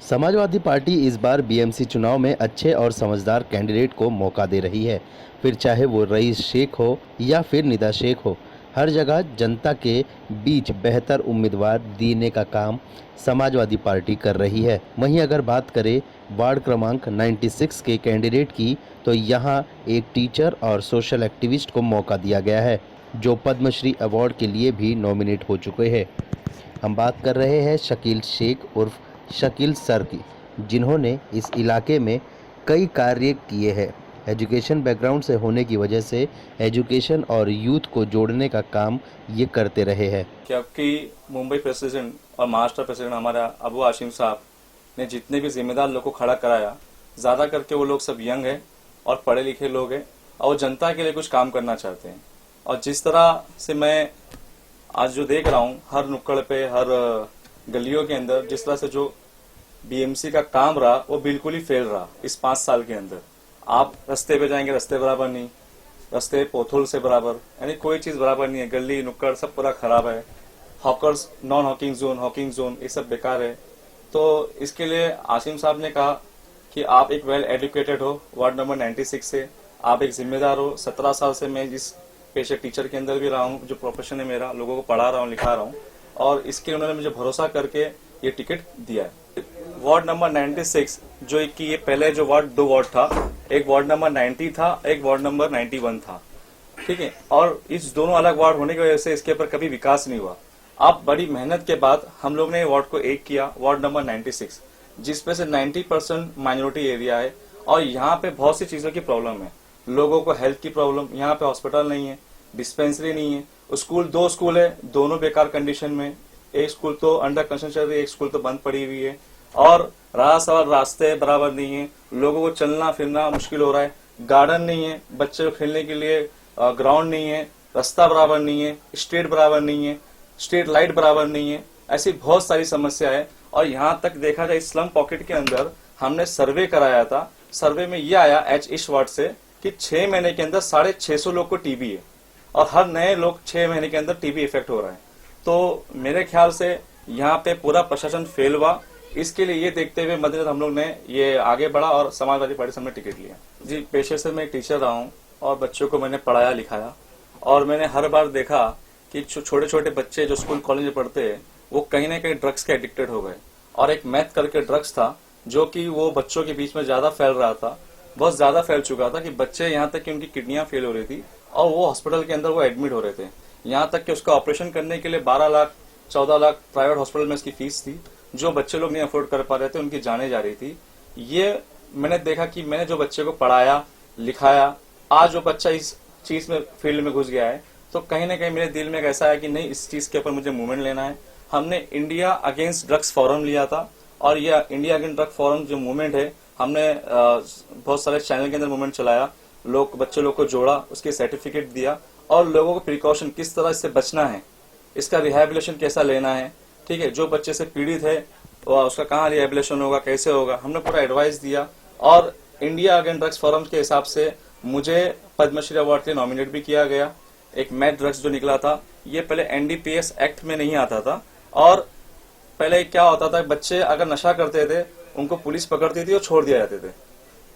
Samajwadi party इस बार BMC चुनाव में अच्छे और समझदार कैंडिडेट को मौका दे रही है। फिर चाहे वो रईस शेख हो या फिर निदा शेख हो, हर जगह जनता के बीच बेहतर उम्मीदवार देने का काम समाजवादी पार्टी कर रही है। वहीं अगर बात करें वार्ड क्रमांक 96 के कैंडिडेट की, तो यहाँ एक टीचर और सोशल एक्टिविस्ट को मौका दिया गया है, जो पद्मश्री अवार्ड के लिए भी नॉमिनेट हो चुके हैं। हम बात कर रहे हैं शकील शेख उर्फ शकील सर की, जिन्होंने इस इलाके में कई कार्य किए हैं। एजुकेशन बैकग्राउंड से होने की वजह से एजुकेशन और यूथ को जोड़ने का काम ये करते रहे हैं। क्योंकि मुंबई प्रेसिडेंट और महाराष्ट्र प्रेसिडेंट हमारा अबू हाशिम साहब ने जितने भी जिम्मेदार लोग को खड़ा कराया, ज़्यादा करके वो लोग सब यंग हैं और पढ़े लिखे लोग हैं और वो जनता के लिए कुछ काम करना चाहते हैं। और जिस तरह से मैं आज जो देख रहा हूँ, हर नुक्कड़ पे, हर गलियों के अंदर जिस तरह से जो बीएमसी का काम रहा, वो बिल्कुल ही फेल रहा। इस 5 साल के अंदर आप रास्ते पे जाएंगे, रास्ते बराबर नहीं, रास्ते पोथोल से बराबर, यानी कोई चीज बराबर नहीं है। गली नुक्कड़ सब पूरा खराब है। हॉकर्स, नॉन हॉकिंग जोन ये सब बेकार है। तो इसके लिए आसिम साहब ने कहा कि आप एक वेल एजुकेटेड हो, वार्ड नंबर 96 से आप एक जिम्मेदार हो। 17 साल से मैं जिस पेशे टीचर के अंदर भी रहा हूँ, जो प्रोफेशन है मेरा, लोगों को पढ़ा रहा हूँ, लिखा रहा हूँ, और इसके उन्होंने मुझे भरोसा करके ये टिकट दिया है। वार्ड नंबर 96 जो कि ये पहले जो दो वार्ड था, एक वार्ड नंबर 90 था, एक वार्ड नंबर 91 था, ठीक है। और इस दोनों अलग वार्ड होने की वजह से इसके ऊपर कभी विकास नहीं हुआ। अब बड़ी मेहनत के बाद हम लोग ने वार्ड को एक किया, वार्ड नंबर 96, जिसपे से 90% माइनॉरिटी एरिया है और यहाँ पे बहुत सी चीजों की प्रॉब्लम है। लोगों को हेल्थ की प्रॉब्लम, यहाँ पे हॉस्पिटल नहीं है, डिस्पेंसरी नहीं है, दो स्कूल है, दोनों बेकार कंडीशन में। एक स्कूल तो अंडर कंस्ट्रक्शन चल रही है, एक स्कूल तो बंद पड़ी हुई है, और रास्ते बराबर नहीं है। लोगों को चलना फिरना मुश्किल हो रहा है। गार्डन नहीं है, बच्चे को खेलने के लिए ग्राउंड नहीं है, रास्ता बराबर नहीं है, स्ट्रीट बराबर नहीं है, स्ट्रीट लाइट बराबर नहीं है। ऐसी बहुत सारी समस्या है। और यहाँ तक देखा जाए, स्लम पॉकेट के अंदर हमने सर्वे कराया था। सर्वे में यह आया एच इस वार्ड से कि 6 महीने के अंदर 650 लोग को टीबी है और हर नए लोग 6 महीने के अंदर टीबी इफेक्ट हो रहा है। तो मेरे ख्याल से यहाँ पे पूरा प्रशासन फेल हुआ। इसके लिए ये देखते हुए मद्देनजर हम लोग ने ये आगे बढ़ा और समाजवादी पार्टी से हमने टिकट लिया। जी, पेशे से मैं एक टीचर रहा हूँ और बच्चों को मैंने पढ़ाया लिखाया, और मैंने हर बार देखा कि छोटे छोटे बच्चे जो स्कूल कॉलेज में पढ़ते हैं, वो कहीं ना कहीं ड्रग्स के एडिक्टेड हो गए। और एक मैथ करके ड्रग्स था जो कि वो बच्चों के बीच में ज्यादा फैल रहा था, बहुत ज्यादा फैल चुका था कि बच्चे यहाँ तक कि उनकी किडनियां फेल हो रही थी और वो हॉस्पिटल के अंदर वो एडमिट हो रहे थे। यहाँ तक कि उसका ऑपरेशन करने के लिए 12 लाख 14 लाख प्राइवेट हॉस्पिटल में इसकी फीस थी, जो बच्चे लोग नहीं अफोर्ड कर पा रहे थे, उनकी जाने जा रही थी। ये मैंने देखा कि मैंने जो बच्चे को पढ़ाया लिखाया, आज जो बच्चा इस चीज में फील्ड में घुस गया है, तो कहीं ना कहीं मेरे दिल में ऐसा है कि नहीं, इस चीज के ऊपर मुझे मूवमेंट लेना है। हमने इंडिया अगेंस्ट ड्रग्स फोरम लिया था, और यह इंडिया अगेंस्ट ड्रग फोरम जो मूवमेंट है, हमने बहुत सारे चैनल के अंदर मूवमेंट चलाया, बच्चे लोग को जोड़ा, उसके सर्टिफिकेट दिया, और लोगों को प्रिकॉशन किस तरह इससे बचना है, इसका रिहेबिलिटेशन कैसा लेना है, ठीक है। जो बच्चे से पीड़ित है उसका कहाँ रिहेबिलिटेशन होगा, कैसे होगा, हमने पूरा एडवाइस दिया। और इंडिया अगेंस्ट ड्रग्स फोरम के हिसाब से मुझे पद्मश्री अवार्ड के लिए नॉमिनेट भी किया गया। एक मैथ ड्रग्स जो निकला था, ये पहले एनडीपीएस एक्ट में नहीं आता था, और पहले क्या होता था, बच्चे अगर नशा करते थे उनको पुलिस पकड़ती थी और छोड़ दिया जाते थे।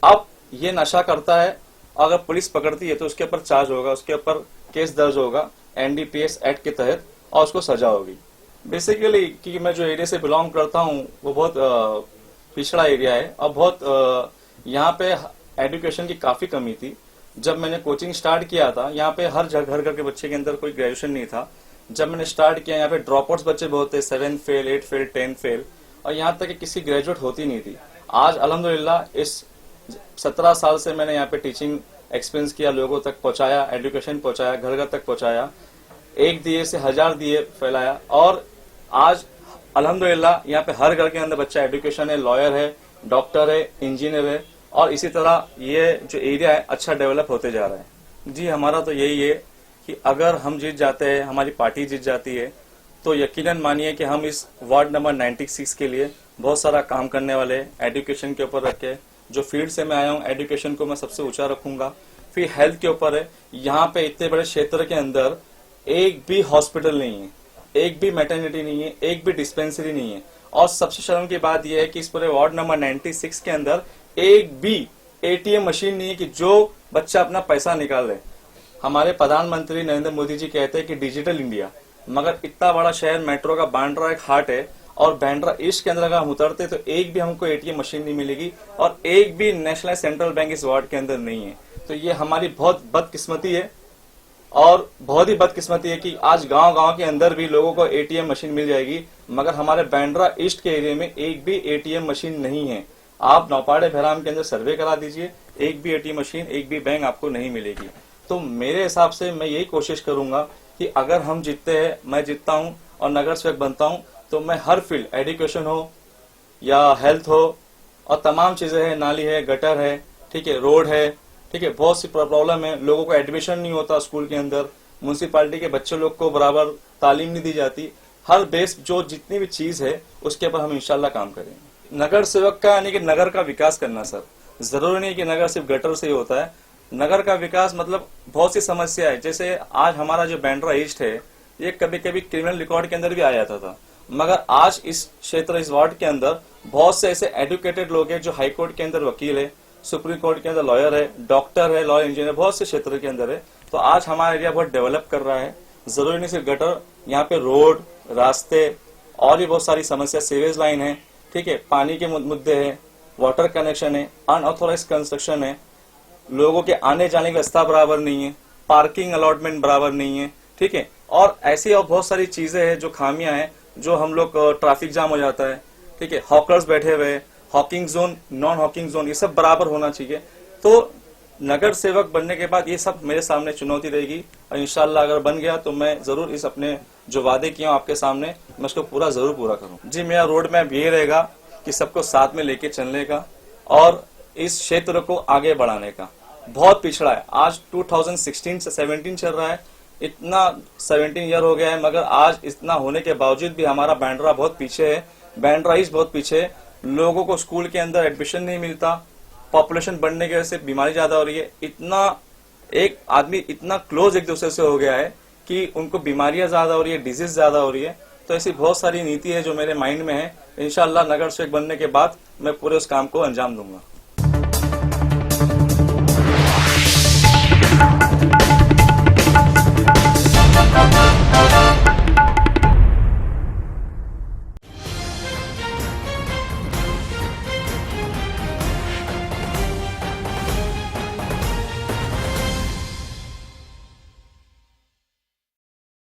अब ये नशा करता है, अगर पुलिस पकड़ती है तो उसके ऊपर चार्ज होगा, उसके ऊपर केस दर्ज होगा एनडीपीएस एक्ट के तहत, और उसको सजा होगी। बेसिकली कि मैं जो एरिया से बिलोंग करता हूँ वो बहुत पिछड़ा एरिया है, और बहुत यहाँ पे एजुकेशन की काफी कमी थी। जब मैंने कोचिंग स्टार्ट किया था, यहाँ पे हर घर के बच्चे के अंदर कोई ग्रेजुएशन नहीं था। जब मैंने स्टार्ट किया, यहाँ पे ड्रॉप आउट्स बच्चे बहुत थे, 7 फेल, 8 फेल, 10 फेल, और यहाँ तक कि किसी ग्रेजुएट होती नहीं थी। आज अल्हम्दुलिल्लाह इस 17 साल से मैंने यहाँ पे टीचिंग एक्सपीरियंस किया, लोगों तक पहुंचाया, एजुकेशन पहुंचाया, घर घर तक पहुंचाया, एक दिए से 1000 दिए फैलाया, और आज अल्हम्दुलिल्लाह यहाँ पे हर घर के अंदर बच्चा एजुकेशन है, लॉयर है, डॉक्टर है, इंजीनियर है, और इसी तरह ये जो एरिया है अच्छा डेवलप होते जा रहा है। जी, हमारा तो यही है कि अगर हम जीत जाते हैं, हमारी पार्टी जीत जाती है, तो यकीनन मानिए कि हम इस वार्ड नंबर 96 के लिए बहुत सारा काम करने वाले हैं। एजुकेशन के ऊपर रख के, जो फील्ड से मैं आया हूँ, एजुकेशन को मैं सबसे ऊंचा रखूंगा। फिर हेल्थ के ऊपर है, यहाँ पे इतने बड़े क्षेत्र के अंदर एक भी हॉस्पिटल नहीं है, एक भी मैटरनिटी नहीं है, एक भी डिस्पेंसरी नहीं है, और सबसे शर्म की बात यह है कि इस पूरे वार्ड नंबर 96 के अंदर एक भी एटीएम मशीन नहीं है कि जो बच्चा अपना पैसा निकाल ले। हमारे प्रधानमंत्री नरेंद्र मोदी जी कहते हैं कि डिजिटल इंडिया, मगर इतना बड़ा शहर मेट्रो का बांद्रा एक हार्ट है, और बांद्रा ईस्ट के अंदर अगर हम उतरते तो एक भी हमको एटीएम मशीन नहीं मिलेगी, और एक भी नेशनल सेंट्रल बैंक इस वार्ड के अंदर नहीं है। तो ये हमारी बहुत बदकिस्मती है, और बहुत ही बदकिस्मती है कि आज गांव-गांव के अंदर भी लोगों को एटीएम मशीन मिल जाएगी, मगर हमारे बांद्रा ईस्ट के एरिया में एक भी एटीएम मशीन नहीं है। आप नौपाड़े बहराम के अंदर सर्वे करा दीजिए, एक भी एटीएम मशीन, एक भी बैंक आपको नहीं मिलेगी। तो मेरे हिसाब से मैं यही कोशिश करूंगा कि अगर हम जीतते हैं, मैं जीतता हूं और नगर सेवक बनता हूं, तो मैं हर फील्ड, एजुकेशन हो या हेल्थ हो और तमाम चीजें हैं, नाली है, गटर है, ठीक है, रोड है, ठीक है, बहुत सी प्रॉब्लम है, लोगों को एडमिशन नहीं होता स्कूल के अंदर, म्युनिसिपैलिटी के बच्चे लोग को बराबर तालीम नहीं दी जाती। हर बेस जो जितनी भी चीज है उसके ऊपर हम इंशाल्लाह काम करेंगे। नगर सेवक का यानी कि नगर का विकास करना सर, जरूरी नहीं कि नगर सिर्फ गटर से ही होता है। नगर का विकास मतलब बहुत सी समस्या है। जैसे आज हमारा जो बांद्रा ईस्ट है, ये कभी कभी क्रिमिनल रिकॉर्ड के अंदर भी आ जाता था, मगर आज इस क्षेत्र, इस वार्ड के अंदर बहुत से ऐसे एडुकेटेड लोग हैं जो हाई कोर्ट के अंदर वकील है, सुप्रीम कोर्ट के अंदर लॉयर है, डॉक्टर है, लॉ इंजीनियर, बहुत से क्षेत्र के अंदर है। तो आज हमारा एरिया बहुत डेवलप कर रहा है। जरूरी नहीं सिर्फ गटर, यहाँ पे रोड, रास्ते और भी बहुत सारी समस्या, सीवेज लाइन है, ठीक है, पानी के मुद्दे है, वाटर कनेक्शन है, अनऑथोराइज कंस्ट्रक्शन है, लोगों के आने जाने का रास्ता बराबर नहीं है, पार्किंग अलॉटमेंट बराबर नहीं है, ठीक है, और ऐसी और बहुत सारी चीजें हैं जो खामियां हैं, जो हम लोग ट्रैफिक जाम हो जाता है, ठीक है, हॉकर्स बैठे हुए, Hawking zone, non Hawking zone, ये सब बराबर होना चाहिए। तो नगर सेवक बनने के बाद ये सब मेरे सामने चुनौती रहेगी, और इंशाल्लाह अगर बन गया तो मैं जरूर इस अपने जो वादे किए हूं आपके सामने, मैं उसको जरूर पूरा करूं। जी, मेरा रोड मैप ये रहेगा कि सबको साथ में लेके चलने का और इस क्षेत्र को आगे बढ़ाने का। बहुत पिछड़ा है, आज 2016 से 17 चल रहा है, इतना 17 ईयर हो गया है, मगर आज इतना होने के बावजूद भी हमारा बांद्रा बहुत पीछे है, बांद्रा ईस्ट बहुत पीछे है। लोगों को स्कूल के अंदर एडमिशन नहीं मिलता, पॉपुलेशन बढ़ने की वजह से बीमारी ज्यादा हो रही है, इतना एक आदमी इतना क्लोज एक दूसरे से हो गया है कि उनको बीमारियां ज्यादा हो रही है, डिजीज ज्यादा हो रही है। तो ऐसी बहुत सारी नीति है जो मेरे माइंड में है। इंशाल्लाह नगर सेवक बनने के बाद मैं पूरे उस काम को अंजाम दूंगा।